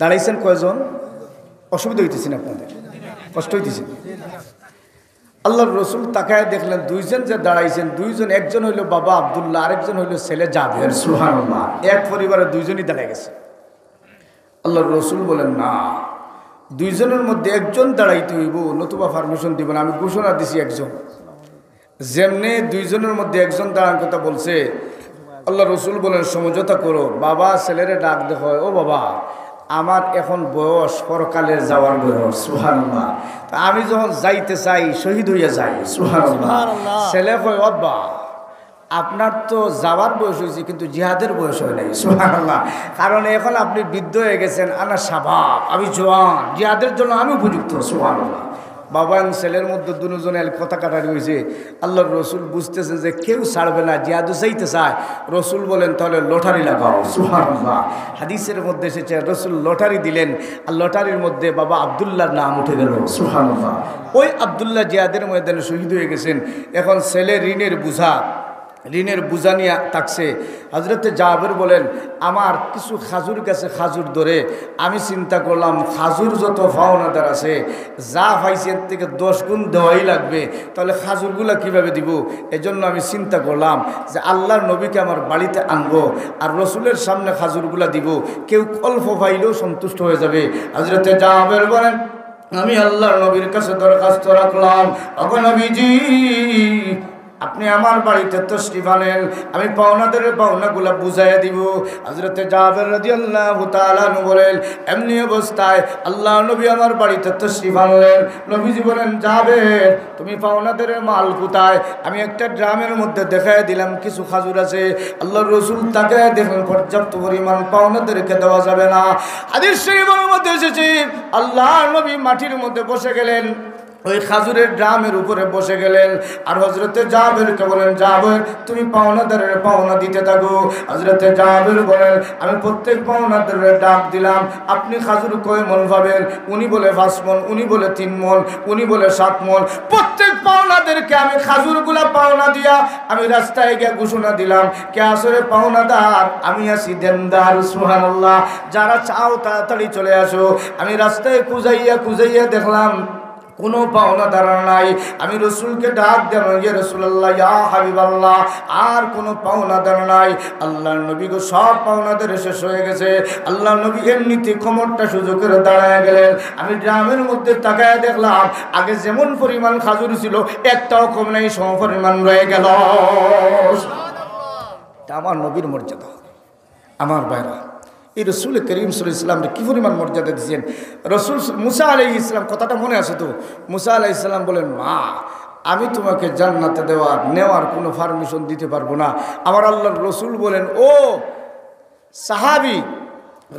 [SPEAKER 1] দাঁড়াইছেন কয়জন? অসুবিধা হইতেছেন আপনাদের? কষ্ট হইতেছে? আল্লাহর রসুল তাকায় দেখলেন দুইজন যে দাঁড়াইছেন, দুইজন, একজন হইল বাবা আব্দুল্লাহ, আরেকজন হইল ছেলে জাবের। সুবহানাল্লাহ। এক পরিবারে দুইজনই দাঁড়ায় গেছে। আল্লাহর রসুল বলেন, না, দুইজনের মধ্যে একজন দাঁড়াইতে হইব, নতুবা পারমিশন দিব না। আমি ঘোষণা দিছি একজন। যেমনি দুইজনের মধ্যে একজন দাঁড়ানোর কথা বলছে, আল্লাহ রসুল বলেন সমঝোতা করো। বাবা ছেলেরে ডাক দেখো, ও বাবা আমার এখন বয়স পরকালের যাওয়ার বয়স। সুবহানাল্লাহ। তা আমি যখন যাইতে চাই শহীদ হইয়া যাই। সুবহানাল্লাহ। ছেলে কয়, আব্বা আপনার তো যাওয়ার বয়স হয়েছে কিন্তু জিহাদের বয়স হয় নাই। সুবহানাল্লাহ। কারণ এখন আপনি বৃদ্ধ হয়ে গেছেন, আনা শাবাব, আমি জওয়ান, জিহাদের জন্য আমি উপযুক্ত। সুবহানাল্লাহ। বাবা এবং ছেলের মধ্যে দুজনের কথা কাটারি হয়েছে। আল্লাহর রসুল বুঝতেছেন যে কেউ ছাড়বে না, জিহাদও চাইতে চায়। রসুল বলেন তাহলে লটারি লাগাও। সুবহানাল্লাহ। হাদিসের মধ্যে এসেছে রসুল লটারি দিলেন আর লটারির মধ্যে বাবা আব্দুল্লাহর নাম উঠে গেল। সুবহানাল্লাহ। ওই আব্দুল্লাহ জিহাদের ময়দানে শহীদ হয়ে গেছেন। এখন ছেলে ঋণের বোঝা ঋণের বোঝা নিয়ে থাকছে। হযরতে জাবের বলেন আমার কিছু খাজুর গাছে খাজুর ধরে আমি চিন্তা করলাম খাজুর যত পাওনাদার আছে যা পাইছে এর থেকে 10 গুণ দেওয়াই লাগবে, তাহলে খাজুরগুলা কিভাবে দিব? এজন্য আমি চিন্তা করলাম যে আল্লাহর নবীকে আমার বাড়িতে আনবো আর রসুলের সামনে খাজুরগুলা দিব, কেউ অল্প পাইলেও সন্তুষ্ট হয়ে যাবে। হযরতে জাবের বলেন আমি আল্লাহর নবীর কাছে দরখাস্ত রাখলাম, ওগো নবীজি আপনি আমার বাড়িতে তশরিফ আনেন, আমি পাওনাদের পাওনাগুলা বুঝাইয়া দিব। হযরতে জাবের রাদিয়াল্লাহু তাআলা আনহু বলেন এমনি অবস্থায় আল্লাহর নবী আমার বাড়িতে তশরিফ আনলেন। নবীজি বলেন জাবের তুমি পাওনাদের মাল কোথায়? আমি একটা ড্রামের মধ্যে দেখাই দিলাম কিছু খাজুর আছে। আল্লাহর রাসূল তাকে দেখলেন পর্যাপ্ত পরিমাণ পাওনাদেরকে দেওয়া যাবে না। হাদিস শরীফের মধ্যে এসেছে আল্লাহর নবী মাটির মধ্যে বসে গেলেন, ওই খাজুরের ড্রামের উপরে বসে গেলেন আর হযরতে জাবেরকে বলেন জাবের তুমি পাওনাদারের পাওনা দিতে থাকো। হযরতে জাবের বলেন আমি প্রত্যেক পাওনাদারের ডাক দিলাম আপনি খাজুর কয় মন পাবেন? উনি বলে 5 মন, উনি বলে 3 মন, উনি বলে 7 মন। প্রত্যেক পাওনাদেরকে আমি খাজুরগুলা পাওনা দিয়া আমি রাস্তায় গিয়ে ঘোষণা দিলাম কে আসরে পাওনাদার? আমি আছি দেনদার। সুবহানাল্লাহ। যারা চাও তাড়াতাড়ি চলে আসো। আমি রাস্তায় খুঁজাইয়া দেখলাম কোনো পাওনাদার নাই। আমি রসুলকে ডাক দিলাম ইয়া রাসূলুল্লাহ ইয়া হাবিবাল্লাহ আর কোনো পাওনাদার নাই। আল্লাহর নবী গো সব পাওনাদার শেষ হয়ে গেছে। আল্লাহর নবী এমনিতে কোমরটা সোজা করে দাঁড়ায় গেলেন। আমি ড্রামের মধ্যে তাকায় দেখলাম আগে যেমন পরিমাণ খাজুর ছিল একটাও কম নাই, সম পরিমাণ রয়ে গেল। এটা আমার নবীর মর্যাদা। আমার ভাইরা এই রসুল করিম সাল্লাল্লাহু আলাইহি ওয়াসাল্লামকে কী পরিমাণ মর্যাদা দিয়েছেন। রসুল মুসা আলাইহিস সালাম কথাটা মনে আছে তো? মুসা আলাইহিস সালাম বলেন মা আমি তোমাকে জান্নাতে নেওয়ার কোনো পারমিশন দিতে পারবো না। আমার আল্লাহর রসুল বলেন ও সাহাবী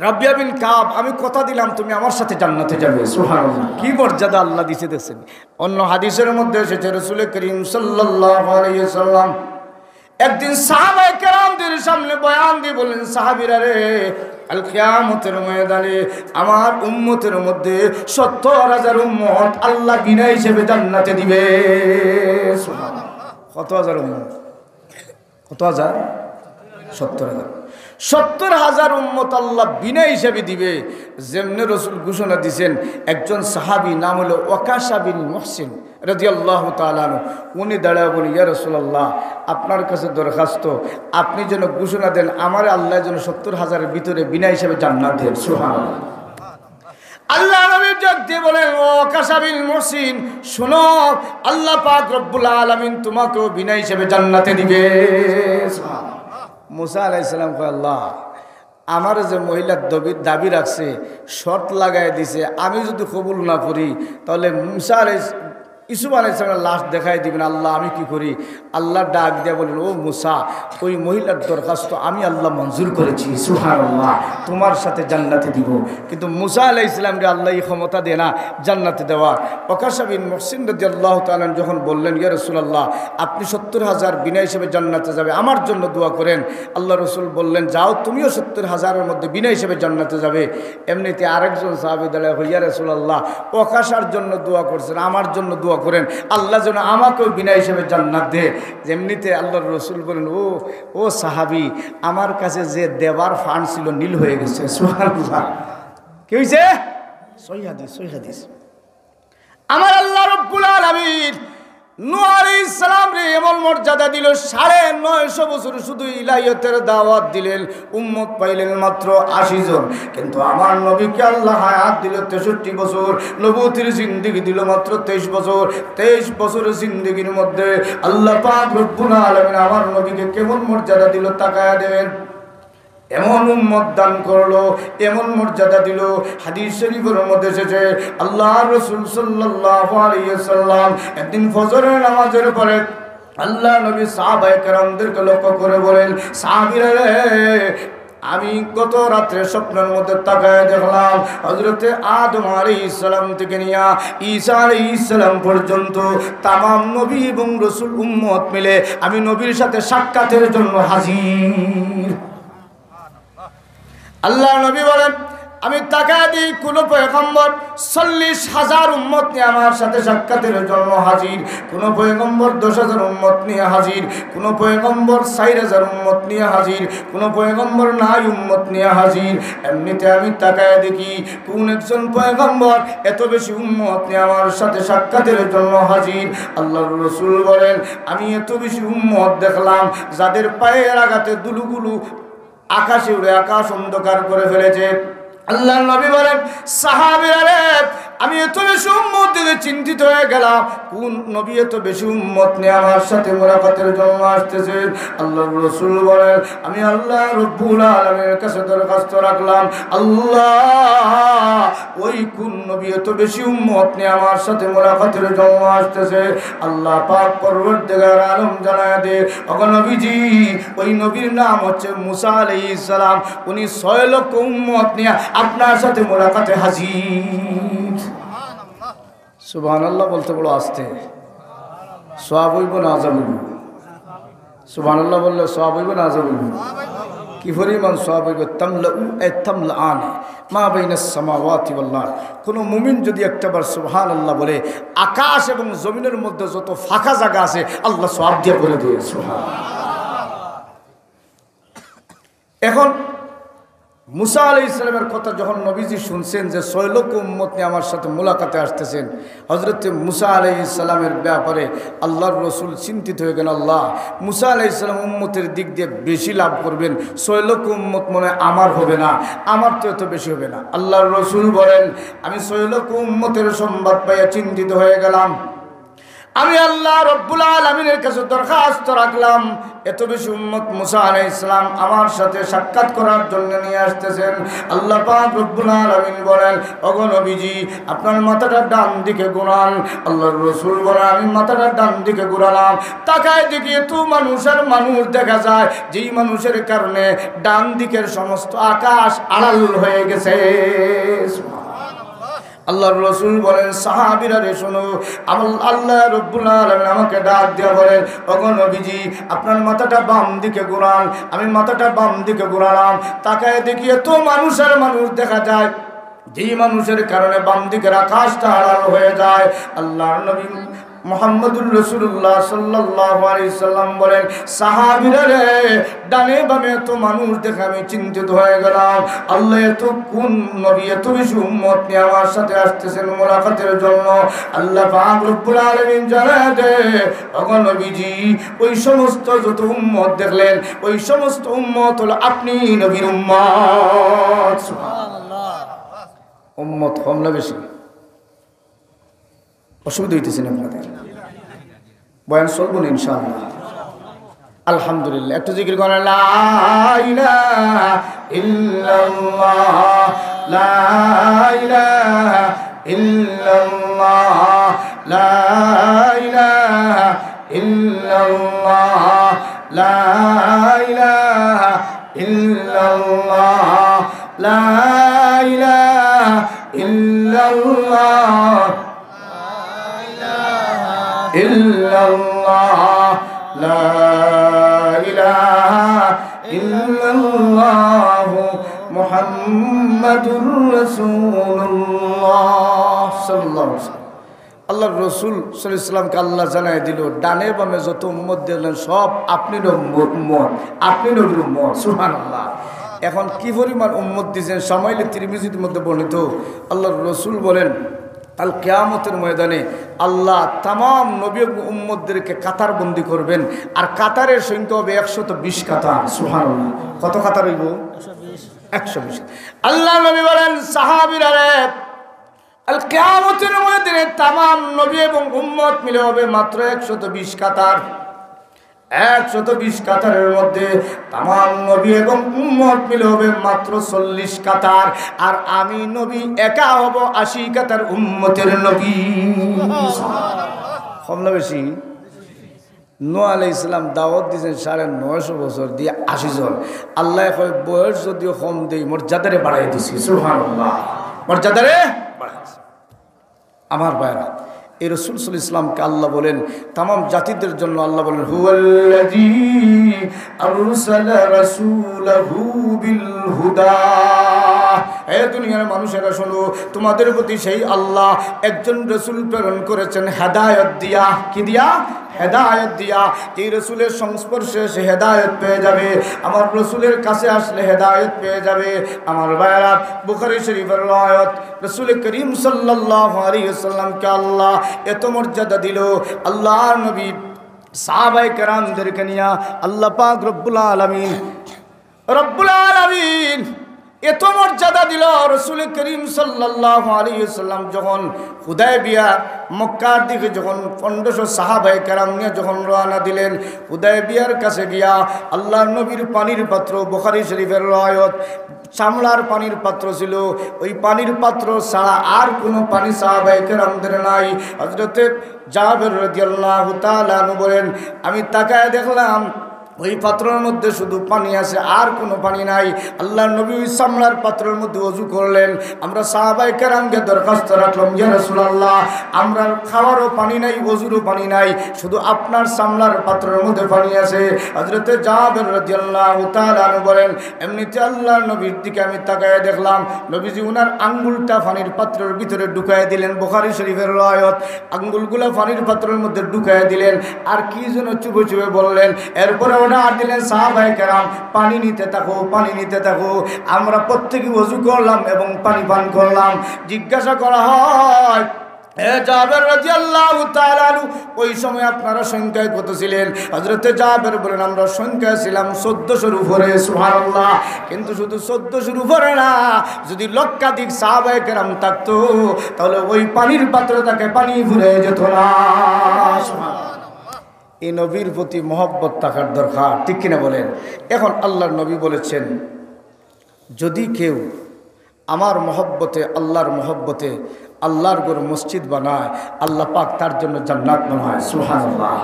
[SPEAKER 1] রাবিয়া বিন কাব আমি কথা দিলাম তুমি আমার সাথে জান্নাতে যাবে। সুবহানাল্লাহ। কি মর্যাদা আল্লাহ দিয়েছে দেখছেন। অন্য হাদিসের মধ্যে এসেছে রসুল করিম সাল্লাল্লাহু আলাইহি ওয়াসাল্লাম একদিন সাহাবায়ে কেরামদের সামনে বয়ান দিয়ে বললেন সাহাবীরা রে আল কিয়ামতের ময়দানে আমার উম্মতের মধ্যে ৭০,০০০ উম্মত আল্লাহ বিনা হিসেবে জান্নাতে দিবে। সুবহানাল্লাহ। কত হাজার উম্মত? কত হাজার? ৭০,০০০। ৭০,০০০ উম্মত আল্লাহ বিনা হিসেবে দিবে। যেমনে রসুল ঘোষণা দিয়েছেন একজন সাহাবী নাম হলো ওয়াকাশা বিন মুহসিন রাদিয়াল্লাহু তাআলা আনহু, উনি দাঁড়ায় বলি ইয়া রাসূলুল্লাহ আপনার কাছে দরখাস্ত আপনি যেন ঘোষণা দেন আমার আল্লাহ যেন ৭০,০০০-এর ভিতরে বিনা হিসেবে জান্নাত দেন। সুবহানাল্লাহ। আল্লাহ নবী ডাক দিয়ে বলেন ও ওয়াকাশা বিন মুহসিন শোনো আল্লাহ পাক রব্বুল আলামিন তোমাকেও বিনা হিসেবে জান্নাতে দিবে। সুবহানাল্লাহ। মুসা আলাইহিস সালাম কয় আল্লাহ আমার যে মহিলার দাবি রাখছে শর্ত লাগাই দিছে আমি যদি কবুল না করি তাহলে ইউসুফ আলাইহিস সালামের লাশ দেখাই দিবেন আল্লাহ আমি কি করি? আল্লাহ ডাক দিয়ে বলেন ও মুসা ওই মহিলার দরখাস্ত আমি আল্লাহ মঞ্জুর করেছি। সুবহানাল্লাহ। তোমার সাথে জান্নাতে দিব। কিন্তু মুসা আলাইহিস সালামকে আল্লাহ এই ক্ষমতা দেয় না জান্নাতে দেওয়া। ওয়াকাশা বিন মুহসিন রাদিয়াল্লাহু তাআলা যখন বললেন ইয়া রাসূলুল্লাহ আপনি ৭০,০০০ বিনা হিসেবে জান্নাতে যাবে আমার জন্য দোয়া করেন। আল্লাহ রসুল বললেন যাও তুমিও ৭০,০০০-এর মধ্যে বিনা হিসেবে জান্নাতে যাবে। এমনিতে আরেকজন সাহাবী দাঁড়ায় ইয়া রাসূলুল্লাহ ওয়াকাশার জন্য দোয়া করছেন আমার জন্য দোয়া করেন আল্লাহ যেন আমাকেও বিনা হিসেবে জান্নাত দে। যেমনিতে আল্লাহর রসুল বলেন ও সাহাবী আমার কাছে যে দেবার ফান্ড ছিল নীল হয়ে গেছে। সুবহানাল্লাহ। কি হয়েছে? সহিহ হাদিস। আমার আল্লাহ রাব্বুল আলামিন নূহ আলাইহিস সালাম রে এমন মর্যাদা দিল ৯৫০ বছর শুধু ইলাহিয়তের দাওয়াত দিলেন উম্মত পাইলেন মাত্র ৮০ জন। কিন্তু আমার নবীকে আল্লাহ হায়াত দিল ৬৩ বছর, নবুয়তের জিন্দেগি দিল মাত্র ২৩ বছর। ২৩ বছরের জিন্দেগির মধ্যে আল্লাহ পাক রব্বুল আলামিন আমার নবীকে কেমন মর্যাদা দিল তাকায়া দেবেন। এমন উম্মত দান করলো এমন মর্যাদা দিল। হাদিস শরীফের মধ্যে এসেছে আল্লাহর রাসূল সাল্লাল্লাহু আলাইহি ওয়াসাল্লাম একদিন ফজরের নামাজের পরে আল্লাহ নবী সাহাবায়ে কেরামদেরকে লক্ষ্য করে বলেন সাহাবীরা রে আমি গত রাত্রে স্বপ্নের মধ্যে তাকায় দেখলাম হযরতে আদম আলাইহিস সালাম থেকে নিয়া ঈসা আলাইহিস সালাম পর্যন্ত तमाम নবী এবং রাসূল উম্মত মিলে আমি নবীর সাথে সাক্ষাতের জন্য হাজির। আল্লাহ নবী বলেন আমি তাকায় দিই কোনো পয়গম্বর 40,000 উম্মত নিয়ে আমার সাথে সাক্ষাতের জন্য হাজির, কোনো পয়গম্বর 10,000 উম্মত নিয়ে হাজির, কোনো পয়গম্বর 4,000 উম্মত নিয়ে হাজির, কোনো পয়গম্বর নাই উম্মত নিয়ে হাজির। এমনিতে আমি তাকায় দেখি কোন একজন পয়গম্বর এত বেশি উম্মত নিয়ে আমার সাথে সাক্ষাতের জন্য হাজির। আল্লাহর রাসূল বলেন আমি এত বেশি উম্মত দেখলাম যাদের পায়ের আঘাতে দুলুগুলু আকাশে উড়ে আকাশ অন্ধকার করে ফেলেছে। আল্লাহর নবী বলেন সাহাবীরা রে আমি এত বেশি উম্মত দেখে চিন্তিত হয়ে গেলাম, কোন নবী এত বেশি উম্মত নিয়ে আমার সাথে মুলাকাতের জন্য আসতেছেন। আল্লাহর রাসূল বলেন আমি আল্লাহ রব্বুল আলামিনের কাছে দরখাস্ত রাখলাম, আল্লাহ ওই কোন নবী এত বেশি উম্মত নিয়ে আমার সাথে মুলাকাতের জন্য আসতেছে। আল্লাহ পাক পরওয়ারদিগার আলম জানায় দে ওগো নবীজি ওই নবীর নাম হচ্ছে মুসা আলাইহিস সালাম, উনি 6 লক্ষ উম্মত নিয়ে আপনার সাথে মুলাকাতে হাজির। সুবহানাল্লাহ বলতে বড় আস্তে, সওয়াব হইব না আযাব হইব? সুবহানাল্লাহ বললে সওয়াব হইব না আযাব হইব? কি পরিমাণ সওয়াব হইব? তামলাআন মা বাইনাস সামাওয়াতি ওয়াল আরদ। কোন মুমিন যদি একটাবার সুবহানাল্লাহ বলে আকাশ এবং জমিনের মধ্যে যত ফাঁকা জায়গা আছে আল্লাহ সওয়াব দিয়ে করে দিয়ে সুবহানাল্লাহ। এখন মুসা আলাইহিস সালামের কথা যখন নবীজি শুনছেন যে 6 লক্ষ উম্মত নিয়ে আমার সাথে মুলাকাতে আসতেছেন, হযরত মুসা আলাইহিস সালামের ব্যাপারে আল্লাহর রাসূল চিন্তিত হয়ে গেলেন। আল্লাহ মুসা আলাইহিস সালাম উম্মতের দিক দিয়ে বেশি লাভ করবেন, 6 লক্ষ উম্মত মনে আমার হবে না, আমার তো এত বেশি হবে না। আল্লাহর রাসূল বলেন আমি 6 লক্ষ উম্মতের সংবাদ পাইয়া চিন্তিত হয়ে গেলাম। আমি আল্লাহ রব্বুল আলামিনের কাছে দরখাস্ত রাখলাম এত বেশি উম্মত মুসা আলাইহিস সালাম আমার সাথে সাক্ষাৎ করার জন্য নিয়ে আসতেছেন। আল্লাহ পাক রব্বুল আলামিন বলেন ওগো নবীজি আপনার মাথাটা ডান দিকে ঘোরান। আল্লাহর রাসূল বলেন আমি মাথাটা ডান দিকে ঘোরালাম, তাকায় দেখি এত মানুষ আর মানুষ দেখা যায় যেই মানুষের কারণে ডান দিকের সমস্ত আকাশ আড়াল হয়ে গেছে। আল্লাহর রাসূল বলেন সাহাবীরা রে শোনো, আল্লাহ রব্বুল আলামিন আমাকে ডাক দিয়ে বলেন ওগো নবীজি আপনার মাথাটা বাম দিকে ঘোরান। আমি মাথাটা বাম দিকে ঘোরালাম, তাকায় দেখি এত মানুষ আর মানুষ দেখা যায় যেই মানুষের কারণে বাম দিকের আকাশটা আড়াল হয়ে যায়। আল্লাহর নবী মুহাম্মদুর রাসূলুল্লাহ সাল্লাল্লাহু আলাইহি সাল্লাম বলেন সাহাবীরা রে ডানে বামে এত মানুষ দেখে আমি চিন্তিত হয়ে গেলাম, আল্লাহ এত কোন নবী এত বেশি উম্মত নিয়ে আমার সাথে আসতেছেন মুলাকাতের জন্য। আল্লাহ পাক রব্বুল আলামিন জানায় দে ওগো নবীজি ওই সমস্ত যত উম্মত দেখলেন ওই সমস্ত উম্মত হলো আপনি নবীর উম্মত। সুবহানাল্লাহ। উম্মত কম না বেশি? অসুবিধা হইতেছেন আপনাদের? বয়ান চলবো না ইনশাআল্লাহ? আলহামদুলিল্লাহ। একটু জিকির করেন লা ইলাহা ইল্লাল্লাহ, লা ইলাহা ইল্লাল্লাহ, লা ইলাহা ইল্লাল্লাহ, লা ইলাহা ইল্লাল্লাহ, লা ইলাহা ইল্লাল্লাহ, ইল্লাল্লাহ, লা ইলাহা ইল্লাল্লাহ মুহাম্মাদুর রাসূলুল্লাহ সাল্লাল্লাহু আলাইহি ওয়াসাল্লাম। আল্লাহর রাসূল সাল্লাল্লাহু আলাইহি ওয়াসাল্লামকে আল্লাহ জানায় দিল ডানে বামে যত উম্মত দিলেন সব আপনি উম্মত, আপনি নবীর উম্মত। সুবহানাল্লাহ। এখন কি পরিমাণ উম্মত দিয়েছেন শামাইলে তিরমিজির মধ্যে বর্ণিত। আল্লাহর রাসূল বলেন কাল কিয়ামতের ময়দানে আল্লাহ তামাম নবী উম্মতদেরকে কাতার বন্দি করবেন, আর কাতারের সংখ্যা হবে 120 কাতার। সুবহানাল্লাহ। কত কাতার হইব? 120। আল্লাহ নবী বলেন সাহাবীরা রে কাল কিয়ামতের ময়দানে তামাম নবী এবং উম্মত মিলে হবে মাত্র 120 কাতার। 120 কাতারের মধ্যে তামাম নবী এবং উম্মত মিলে হবে মাত্র 40 কাতার, আর আমি নবী একা হব 80 কাতার উম্মতের নবী। কম না বেশি? নূহ আলাইহিস সালাম দাওয়াত দিয়েছেন 950 বছর দিয়ে 80 জন। আল্লাহ কয় বয়স যদিও কম দেই মর্যাদারে বাড়াই দিছি। সুবহানাল্লাহ। মর্যাদারে বাড়াইছি। আমার ভাইরা এই রাসূল সাল্লাল্লাহু আলাইহি ওয়াসাল্লামকে আল্লাহ বলেন तमाम জাতিদের জন্য আল্লাহ বলেন হুয়াল্লাযী আরসালা রাসূলাহু বিল হুদা দুনিয়ার মানুষেরা শোনো, তোমাদের প্রতি সেই আল্লাহ একজন রসুল প্রেরণ করেছেন হেদায়েত দিয়া। কি দিয়া? হেদায়েত দিয়া। এই রসুলের সংস্পর্শে সে হেদায়েত পেয়ে যাবে, আমার রসুলের কাছে আসলে হেদায়েত পেয়ে যাবে। আমার ভাইয়েরা, বুখারী শরীফের রওয়ায়াত, রসুল করিম সাল্লাল্লাহু আলাইহি ওয়াসাল্লামকে আল্লাহ এত মর্যাদা দিল, আল্লাহর নবী সাহাবায়ে কেরামদেরকে নিয়ে আল্লাহ পাক রব্বুল আলামিন এত মর্যাদা দিল। রসুল করিম সাল্লাল্লাহু আলাইহি ওয়াসাল্লাম যখন হুদায়বিয়া মক্কার দিকে যখন 1500 সাহাবায়ে কেরাম নিয়ে যখন রওনা দিলেন, হুদায়বিয়ার কাছে গিয়া আল্লাহর নবীর পানির পাত্র, বুখারী শরীফের রওয়ায়াত, চামড়ার পানির পাত্র ছিল। ওই পানির পাত্র ছাড়া আর কোনো পানি সাহাবায়ে কেরামদের নাই। হযরতে জাবের রাদিয়াল্লাহু তাআলা আনহু বলেন, আমি তাকায় দেখলাম ওই পাত্রের মধ্যে শুধু পানি আছে, আর কোনো পানি নাই। আল্লাহর নবী ওই চামড়ার পাত্রের মধ্যে ওযু করলেন। আমরা সাহাবায়ে কেরামকে দরখাস্ত রাখলাম, ইয়া রাসূলুল্লাহ, আমরা খাওয়ারও পানি নাই, ওযুরও পানি নাই, শুধু আপনার চামড়ার পাত্রের মধ্যে পানি আছে। হযরতে জাবের রাদিয়াল্লাহু তাআলা আনহু বলেন, এমনিতে আল্লাহর নবীর দিকে আমি তাকায় দেখলাম, নবীজি ওনার আঙ্গুলটা পানির পাত্রের ভিতরে ঢুকায় দিলেন। বুখারী শরীফের রওয়ায়াত, আঙ্গুলগুলো পানির পাত্রের মধ্যে ঢুকায় দিলেন, আর কি যেন চুপে চুপে বললেন। এরপরে আর দিলেন, সাহাবায়ে কেরাম পানি নিতে থাকো, পানি নিতে থাকো। আমরা প্রত্যেকে ওযু করলাম এবং পানি পান করলাম। জিজ্ঞাসা করা হয়, হে জাবের রাদিয়াল্লাহু তাআলা আনহু, ওই সময় আপনারা সংখ্যায় কত ছিলেন? হযরতে জাবের বলেন, আমরা সংখ্যায় ছিলাম 1400-র উপরে। সুবহানাল্লাহ। কিন্তু শুধু 1400-র উপরে না, যদি লক্ষাধিক সাহাবায়ে কেরাম থাকতো তাহলে ওই পানির পাত্র তাকে পানি ভরে যেত না। সুবহানাল্লাহ। এই নবীর প্রতি মহব্বত থাকার দরকার, ঠিক কিনা বলেন? এখন আল্লাহর নবী বলেছেন, যদি কেউ আমার মহব্বতে, আল্লাহর মহব্বতে আল্লাহর ঘর মসজিদ বানায়, আল্লাহ পাক তার জন্য জান্নাত বানায়। সুবহানাল্লাহ।